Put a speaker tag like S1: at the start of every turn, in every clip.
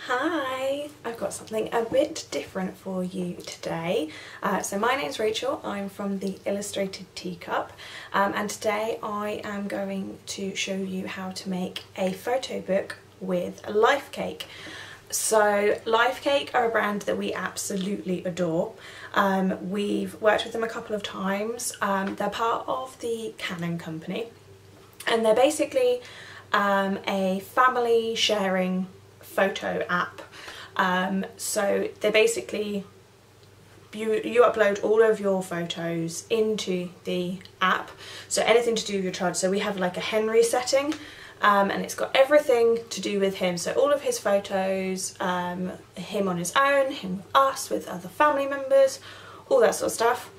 S1: Hi, I've got something a bit different for you today. So my name's Rachel, I'm from the Illustrated Teacup, and today I am going to show you how to make a photo book with Lifecake. So Lifecake are a brand that we absolutely adore. We've worked with them a couple of times. They're part of the Canon company, and they're basically a family sharing photo app. So they basically, you upload all of your photos into the app, so anything to do with your child. So we have like a Henry setting, and it's got everything to do with him, so all of his photos, him on his own, him with us, with other family members, all that sort of stuff.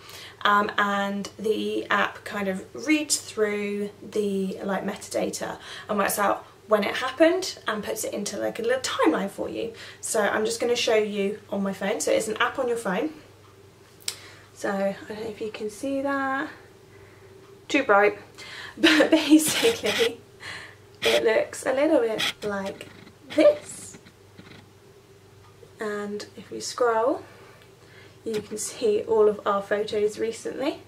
S1: And the app kind of reads through the like metadata and works out when it happened and puts it into like a little timeline for you. So I'm just going to show you on my phone. So it's an app on your phone. So I don't know if you can see that. Too bright. But basically it looks a little bit like this. And if we scroll, you can see all of our photos recently.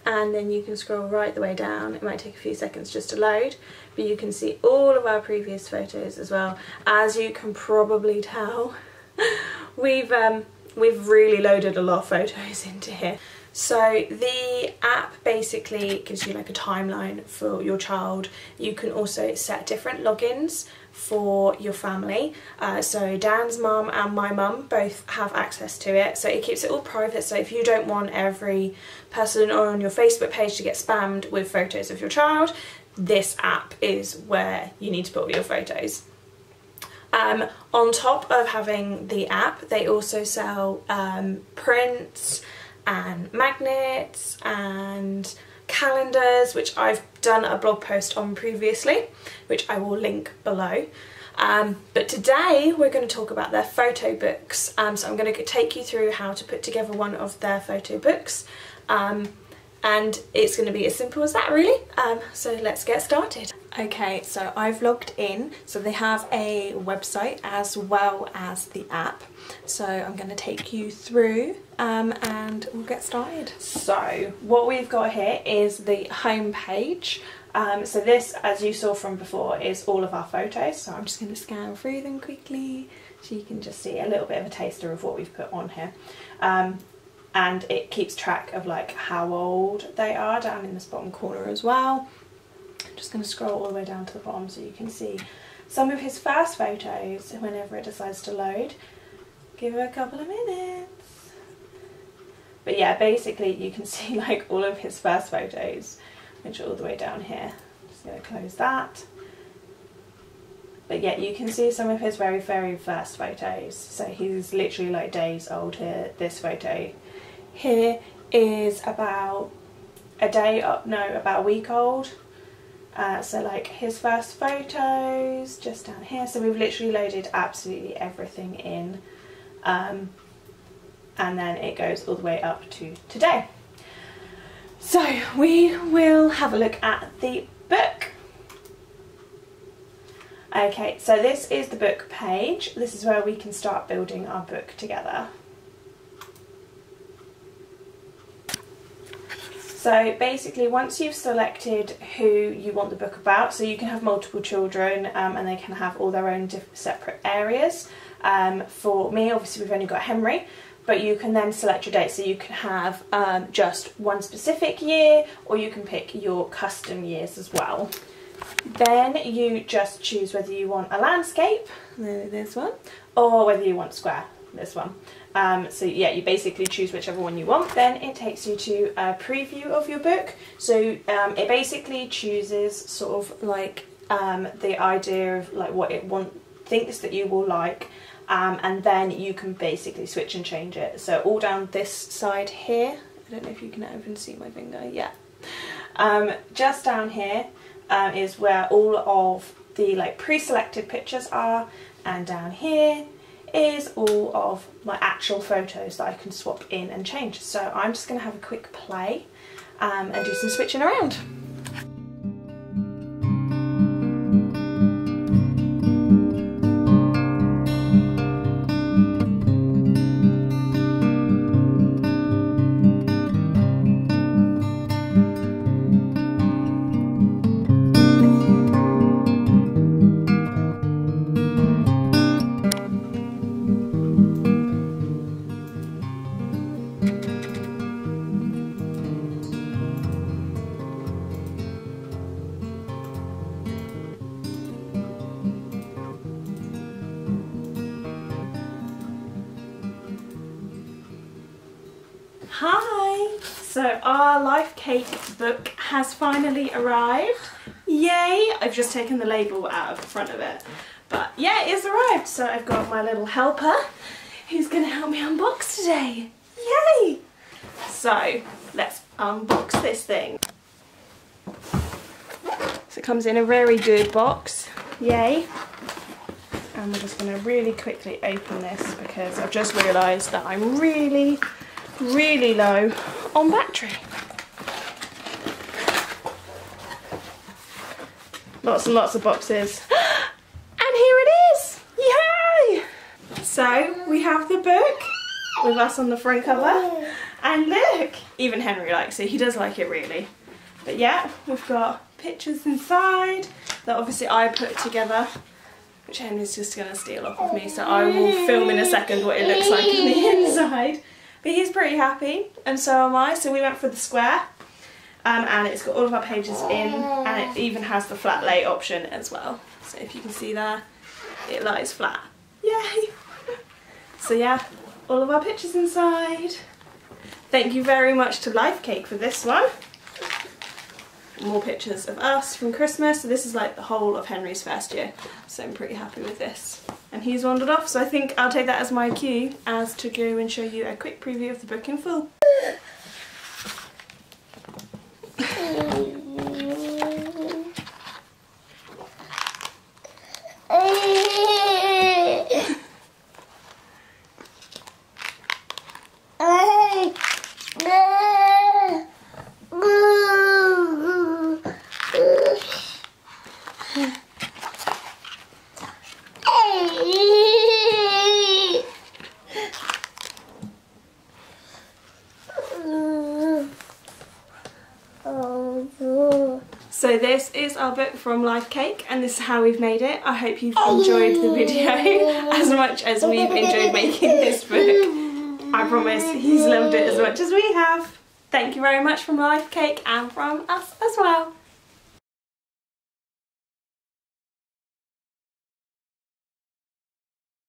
S1: And then you can scroll right the way down. It might take a few seconds just to load, but you can see all of our previous photos as well. As you can probably tell, we've really loaded a lot of photos into here. So the app basically gives you like a timeline for your child. You can also set different logins for your family. So Dan's mum and my mum both have access to it, so it keeps it all private. So if you don't want every person on your Facebook page to get spammed with photos of your child, this app is where you need to put all your photos. On top of having the app, they also sell prints and magnets and calendars, which I've done a blog post on previously, which I will link below. But today we're going to talk about their photo books. So I'm going to take you through how to put together one of their photo books, and it's going to be as simple as that, really. So let's get started. Okay, so I've logged in. So they have a website as well as the app. So I'm going to take you through and we'll get started. So what we've got here is the home page. So this, as you saw from before, is all of our photos. So I'm just going to scan through them quickly so you can just see a little bit of a taster of what we've put on here. And it keeps track of like how old they are down in this bottom corner as well. I'm just going to scroll all the way down to the bottom so you can see some of his first photos whenever it decides to load. Give it a couple of minutes. But yeah, basically you can see like all of his first photos, which are all the way down here. Just going to close that. But yeah, you can see some of his very first photos. So he's literally like days old here. This photo here is about about a week old. So like his first photos just down here. So we've literally loaded absolutely everything in, and then it goes all the way up to today. So we will have a look at the book. Okay, so this is the book page. This is where we can start building our book together. So basically, once you've selected who you want the book about, so you can have multiple children, and they can have all their own separate areas. For me, obviously we've only got Henry, but you can then select your date, so you can have just one specific year, or you can pick your custom years as well. Then you just choose whether you want a landscape, this one, or whether you want square, this one. So yeah, you basically choose whichever one you want. Then it takes you to a preview of your book. So it basically chooses sort of like the idea of like what it thinks that you will like, and then you can basically switch and change it. So all down this side here, I don't know if you can even see my finger, yeah. Just down here is where all of the like pre-selected pictures are, and down here is all of my actual photos that I can swap in and change. So I'm just going to have a quick play and do some switching around. Hi! So our Lifecake book has finally arrived. Yay! I've just taken the label out of the front of it. But yeah, it's arrived. So I've got my little helper who's going to help me unbox today. Yay! So let's unbox this thing. So it comes in a very good box. Yay! And we're just going to really quickly open this because I've just realised that I'm really low on battery. Lots and lots of boxes. And here it is! Yay! So we have the book with us on the front cover. And look! Even Henry likes it. He does like it really. But yeah, we've got pictures inside that obviously I put together, which Henry's just going to steal off of me, so I will film in a second what it looks like on the inside. But he's pretty happy, and so am I. So we went for the square, and it's got all of our pages in, and it even has the flat lay option as well. So if you can see there, it lies flat. Yay! So yeah, all of our pictures inside. Thank you very much to Lifecake for this one. More pictures of us from Christmas. So this is like the whole of Henry's first year, so I'm pretty happy with this. And he's wandered off, so I think I'll take that as my cue as to go and show you a quick preview of the book in full. So this is our book from Lifecake, and this is how we've made it. I hope you've enjoyed the video as much as we've enjoyed making this book. I promise he's loved it as much as we have. Thank you very much from Lifecake and from us as well.